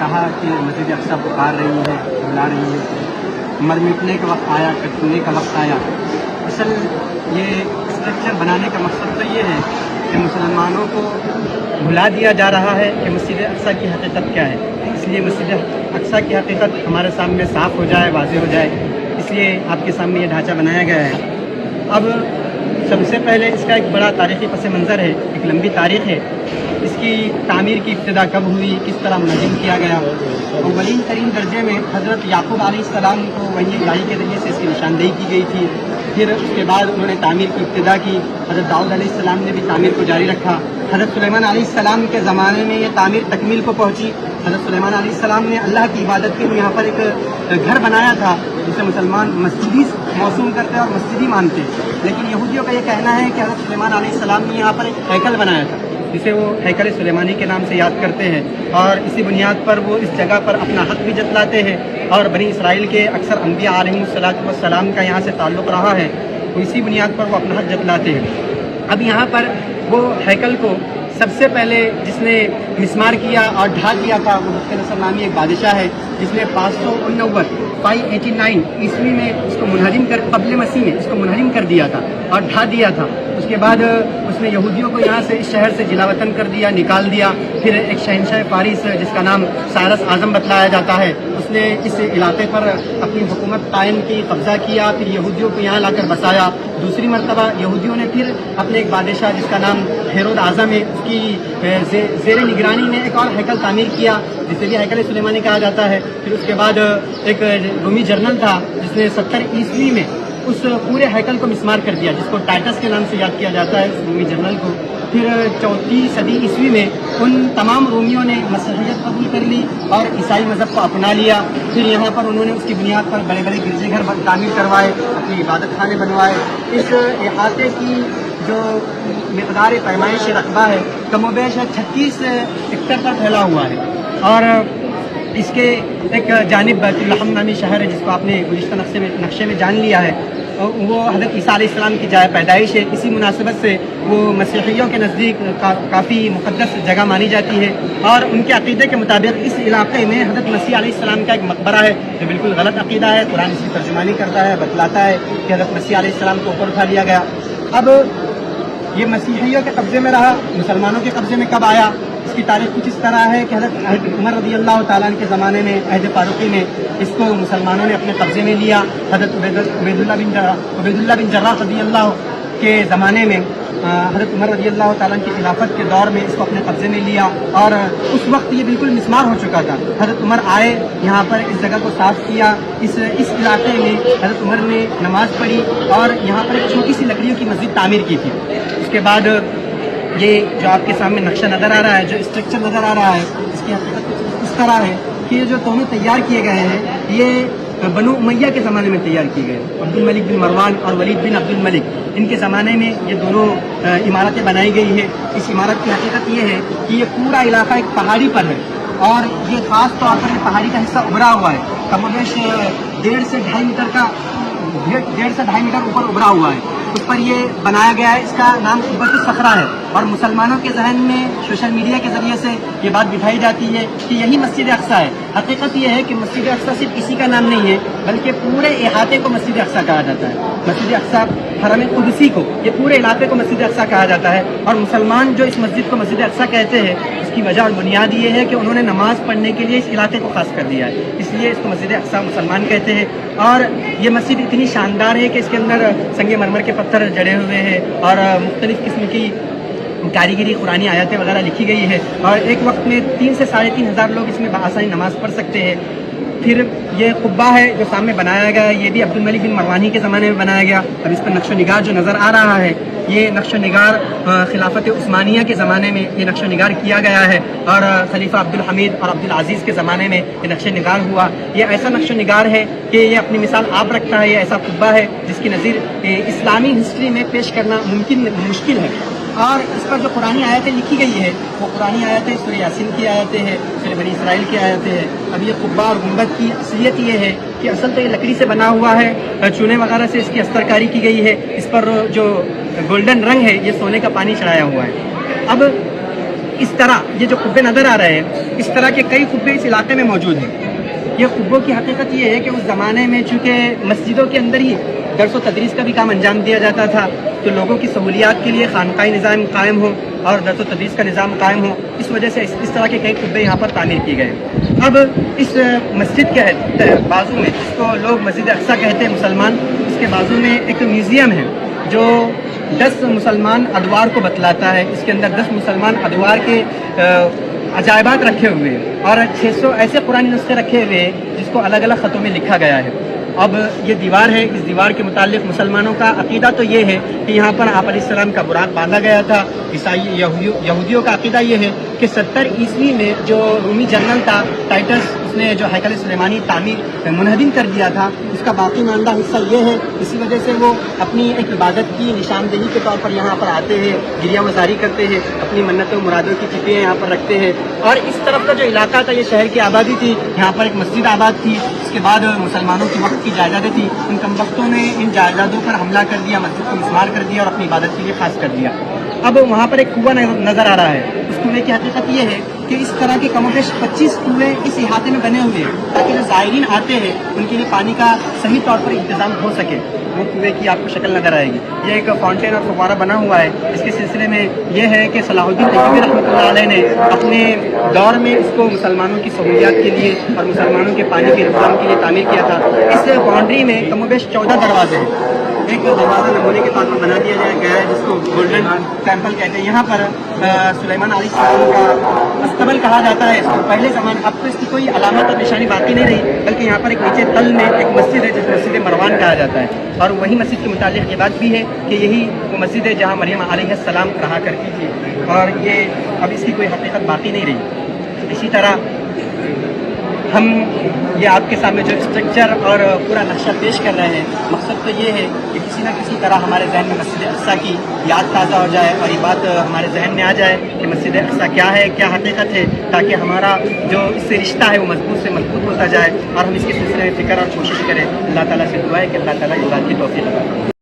کہا کہ مسجد اقصی پکار رہی ہے، بلا رہی ہے، مر مٹنے کا وقت آیا، کٹنے کا وقت آیا۔ اصل یہ اسٹرکچر بنانے کا مقصد تو یہ ہے کہ مسلمانوں کو بھلا دیا جا رہا ہے کہ مسجد اقصی کی حقیقت کیا ہے، اس لیے مسجد اقصی کی حقیقت ہمارے سامنے صاف ہو جائے، واضح ہو جائے، اس لیے آپ کے سامنے یہ ڈھانچہ بنایا گیا ہے۔ اب سب سے پہلے اس کا ایک بڑا تاریخی پس منظر ہے، ایک لمبی تاریخ ہے۔ اس کی تعمیر کی ابتدا کب ہوئی، کس طرح منظم کیا گیا۔ اولین ترین درجے میں حضرت یعقوب علیہ السلام کو وحی الہی کے ذریعے سے اس کی نشاندہی کی گئی تھی۔ پھر اس کے بعد انہوں نے تعمیر کی ابتدا کی۔ حضرت داؤد علیہ السلام نے بھی تعمیر کو جاری رکھا۔ حضرت سلیمان علیہ السلام کے زمانے میں یہ تعمیر تکمیل کو پہنچی۔ حضرت سلیمان علیہ السلام نے اللہ کی عبادت کے لیے یہاں پر ایک گھر بنایا تھا جسے مسلمان مسجدی موسوم کرتے اور مسجدی مانتے، لیکن یہودیوں کا یہ کہنا ہے کہ حضرت سلیمان علیہ السلام نے یہاں پر ایک ہیکل بنایا تھا جسے وہ ہیکل سلیمانی کے نام سے یاد کرتے ہیں، اور اسی بنیاد پر وہ اس جگہ پر اپنا حق بھی جتلاتے ہیں، اور بنی اسرائیل کے اکثر انبیاء علیہ السلام کا یہاں سے تعلق رہا ہے، تو اسی بنیاد پر وہ اپنا حق جتلاتے ہیں۔ اب یہاں پر وہ ہیکل کو سب سے پہلے جس نے مسمار کیا اور ڈھا دیا تھا وہ بختیار نامی ایک بادشاہ ہے جس نے 589 عیسوی میں اس کو منہدم کر قبل مسیح میں اس کو منہدم کر دیا تھا اور ڈھا دیا تھا۔ اس کے بعد اس نے یہودیوں کو یہاں سے اس شہر سے جلا وطن کر دیا، نکال دیا۔ پھر ایک شہنشاہ فارس جس کا نام سائرس اعظم بتلایا جاتا ہے، اس نے اس علاقے پر اپنی حکومت قائم کی، قبضہ کیا، پھر یہودیوں کو یہاں لا کر بسایا۔ دوسری مرتبہ یہودیوں نے پھر اپنے ایک بادشاہ جس کا نام ہیرود اعظم ہے اس کی زیر نگرانی میں ایک اور ہیکل تعمیر کیا جسے بھی ہیکل سلیمانی کہا جاتا ہے۔ پھر اس کے بعد ایک رومی جنرل تھا جس نے 70 عیسوی میں اس پورے ہیکل کو مسمار کر دیا، جس کو ٹائٹس کے نام سے یاد کیا جاتا ہے اس رومی جنرل کو۔ پھر 4 صدی عیسوی میں ان تمام رومیوں نے مسیحیت قبول کر لی اور عیسائی مذہب کو اپنا لیا۔ پھر یہاں پر انہوں نے اس کی بنیاد پر بڑے بڑے گرجے گھر تعمیر کروائے، اپنی عبادت خانے بنوائے۔ اس احاطے کی جو مقدار پیمائش رقبہ ہے کم و بیش 36 ایکڑ پر پھیلا ہوا ہے، اور اس کے ایک جانب بیت لحم نامی شہر ہے جس کو آپ نے گزشتہ نقشے میں جان لیا ہے، وہ حضرت عیسیٰ علیہ السلام کی جائے پیدائش ہے۔ اسی مناسبت سے وہ مسیحیوں کے نزدیک کافی مقدس جگہ مانی جاتی ہے، اور ان کے عقیدے کے مطابق اس علاقے میں حضرت مسیح علیہ السلام کا ایک مقبرہ ہے جو بالکل غلط عقیدہ ہے۔ قرآن اس کی ترجمانی کرتا ہے، بتلاتا ہے کہ حضرت مسیح علیہ السلام کو اوپر اٹھا لیا گیا۔ اب یہ مسیحیوں کے قبضے میں رہا، مسلمانوں کے قبضے میں کب آیا؟ اس کی تاریخ کچھ اس طرح ہے کہ حضرت عمر رضی اللہ تعالیٰ عنہ کے زمانے میں عہد فاروقی میں اس کو مسلمانوں نے اپنے قبضے میں لیا۔ حضرت عبید اللہ بن جراح رضی اللہ کے زمانے میں حضرت عمر رضی اللہ تعالیٰ عنہ کی خلافت کے دور میں اس کو اپنے قبضے میں لیا، اور اس وقت یہ بالکل مسمار ہو چکا تھا۔ حضرت عمر آئے، یہاں پر اس جگہ کو صاف کیا، اس علاقے میں حضرت عمر نے نماز پڑھی اور یہاں پر ایک چھوٹی سی لکڑیوں کی مسجد تعمیر کی تھی۔ اس کے بعد یہ جو آپ کے سامنے نقشہ نظر آ رہا ہے، جو اسٹرکچر نظر آ رہا ہے، اس کی حقیقت کچھ اس طرح ہے کہ یہ جو دونوں تیار کیے گئے ہیں یہ بنو امیہ کے زمانے میں تیار کیے گئے۔ عبد الملک بن مروان اور ولید بن عبد الملک، ان کے زمانے میں یہ دونوں عمارتیں بنائی گئی ہیں۔ اس عمارت کی حقیقت یہ ہے کہ یہ پورا علاقہ ایک پہاڑی پر ہے، اور یہ خاص طور پر پہاڑی کا حصہ ابھرا ہوا ہے، کم و بیش 1.5 سے 2.5 میٹر اوپر ابھرا ہوا ہے۔ اس پر یہ بنایا گیا ہے، اس کا نام قبۃ الصخرہ ہے، اور مسلمانوں کے ذہن میں سوشل میڈیا کے ذریعے سے یہ بات بٹھائی جاتی ہے کہ یہی مسجد اقصی ہے۔ حقیقت یہ ہے کہ مسجد اقصی صرف اسی کا نام نہیں ہے بلکہ پورے احاطے کو مسجد اقصی کہا جاتا ہے۔ مسجد اقصی حرم قدسی کو، یہ پورے علاقے کو مسجد اقصی کہا جاتا ہے، اور مسلمان جو اس مسجد کو مسجد اقصی کہتے ہیں اس کی وجہ اور بنیاد یہ ہے کہ انہوں نے نماز پڑھنے کے لیے اس علاقے کو خاص کر دیا ہے، اس لیے اس کو مسجد اقصی مسلمان کہتے ہیں۔ اور یہ مسجد اتنی شاندار ہے کہ اس کے اندر سنگ مرمر کے پتھر جڑے ہوئے ہیں، اور مختلف قسم کی کاریگری قرآنی آیاتیں وغیرہ لکھی گئی ہے، اور ایک وقت میں 3 سے 3.5 ہزار لوگ اس میں بآسانی نماز پڑھ سکتے ہیں۔ پھر یہ قبہ ہے جو سامنے بنایا گیا ہے، یہ بھی عبد الملک بن مروان کے زمانے میں بنایا گیا۔ اب اس پر نقش و نگار جو نظر آ رہا ہے، یہ نقش و نگار خلافت عثمانیہ کے زمانے میں یہ نقش و نگار کیا گیا ہے، اور خلیفہ عبدالحمید اور عبدالعزیز کے زمانے میں یہ نقش و نگار ہوا۔ یہ ایسا نقش و نگار ہے کہ یہ اپنی مثال آپ رکھتا ہے، یہ ایسا قبہ ہے جس کی نظیر اسلامی ہسٹری میں پیش کرنا مشکل ہے۔ اور اس پر جو قرآنی آیتیں لکھی گئی ہے وہ قرآنی آیتیں سورہ یاسین کی آیتیں ہیں، سورہ بنی اسرائیل کی آیتیں ہیں۔ اب یہ قبہ اور گنبد کی اصلیت یہ ہے کہ اصل تو یہ لکڑی سے بنا ہوا ہے، چونے وغیرہ سے اس کی استر کاری کی گئی ہے، اس پر جو گولڈن رنگ ہے یہ سونے کا پانی چڑھایا ہوا ہے۔ اب اس طرح یہ جو قبے نظر آ رہے ہیں، اس طرح کے کئی قبے اس علاقے میں موجود ہیں۔ یہ قبوں کی حقیقت یہ ہے کہ اس زمانے میں چونکہ مسجدوں کے اندر ہی درس و تدریس کا بھی کام انجام دیا جاتا تھا، تو لوگوں کی سہولیات کے لیے خانقاہی نظام قائم ہو اور درس و تدریس کا نظام قائم ہو، اس وجہ سے اس طرح کے کئی قبے یہاں پر تعمیر کیے گئے۔ اب اس مسجد کے بازو میں، جس کو لوگ مسجد اقصیٰ کہتے ہیں مسلمان، اس کے بازو میں ایک میوزیم ہے جو 10 مسلمان ادوار کو بتلاتا ہے۔ اس کے اندر 10 مسلمان ادوار کے عجائبات رکھے ہوئے ہیں اور 600 ایسے قرآنی نسخے رکھے ہوئے ہیں جس کو الگ الگ خطوں میں لکھا گیا ہے۔ اب یہ دیوار ہے، اس دیوار کے متعلق مسلمانوں کا عقیدہ تو یہ ہے کہ یہاں پر آپ علیہ السلام کا براق باندھا گیا تھا۔ عیسائی یہودیوں کا عقیدہ یہ ہے کہ 70 عیسوی میں جو رومی جنرل تھا ٹائٹس، اس نے جو ہیکل سلیمانی تعمیر منہدم کر دیا تھا، اس کا باقی ماندہ حصہ یہ ہے۔ اسی وجہ سے وہ اپنی ایک عبادت کی نشاندہی کے طور پر یہاں پر آتے ہیں، گریہ مزاری کرتے ہیں، اپنی منتوں مرادوں کی چٹیاں یہاں پر رکھتے ہیں۔ اور اس طرف کا جو علاقہ تھا، یہ شہر کی آبادی تھی، یہاں پر ایک مسجد آباد تھی۔ اس کے بعد مسلمانوں کی وقت کی جائیدادیں تھیں، ان کم وقتوں نے ان جائیدادوں پر حملہ کر دیا، مسجد کو مسمار کر دیا اور اپنی عبادت کے لیے خاص کر دیا۔ اب وہاں پر ایک کنواں نظر آ رہا ہے۔ اس کنویں کی حقیقت یہ ہے کہ اس طرح کے کم و بیش 25 کنویں اس احاطے میں بنے ہوئے ہیں تاکہ جو زائرین آتے ہیں ان کے لیے پانی کا صحیح طور پر انتظام ہو سکے۔ وہ کنویں کی آپ کو شکل نظر آئے گی، یہ ایک فاؤنٹین اور فوارہ بنا ہوا ہے۔ اس کے سلسلے میں یہ ہے کہ صلاح الدین ایوبی رحمۃ اللہ علیہ نے اپنے دور میں اس کو مسلمانوں کی سہولیات کے لیے اور مسلمانوں کے پانی کے انتظام کے لیے تعمیر کیا تھا۔ اس باؤنڈری میں کم و بیش 14 دروازے ہیں۔ ایک دروازہ نمونے کے طور پر بنا دیا گیا ہے جس کو گولڈن ٹیمپل کہتے ہیں۔ یہاں پر سلیمان علیہ السلام کا استبل کہا جاتا ہے اس کو۔ پہلے زمانے اب تو اس کی کوئی علامت اور نشانی باقی نہیں رہی، بلکہ یہاں پر ایک نیچے تل میں ایک مسجد ہے جس کو مسجد مروان کہا جاتا ہے، اور وہی مسجد کے متعلق یہ بات بھی ہے کہ یہی وہ مسجد ہے جہاں مریم علیہ السلام رہا کرتی تھی، اور یہ اب اس کی کوئی حقیقت باقی نہیں رہی۔ اسی طرح ہم یہ آپ کے سامنے جو اسٹرکچر اور پورا نقشہ پیش کر رہے ہیں، مقصد تو یہ ہے کہ کسی نہ کسی طرح ہمارے ذہن میں مسجد اقصیٰ کی یاد تازہ ہو جائے اور یہ بات ہمارے ذہن میں آ جائے کہ مسجد اقصیٰ کیا ہے، کیا حقیقت ہے، تاکہ ہمارا جو اس سے رشتہ ہے وہ مضبوط سے مضبوط ہوتا جائے اور ہم اس کے سلسلے میں فکر اور کوشش کریں۔ اللہ تعالیٰ سے دعا ہے کہ اللہ تعالیٰ اس بات کی توفیق عطا فرمائے۔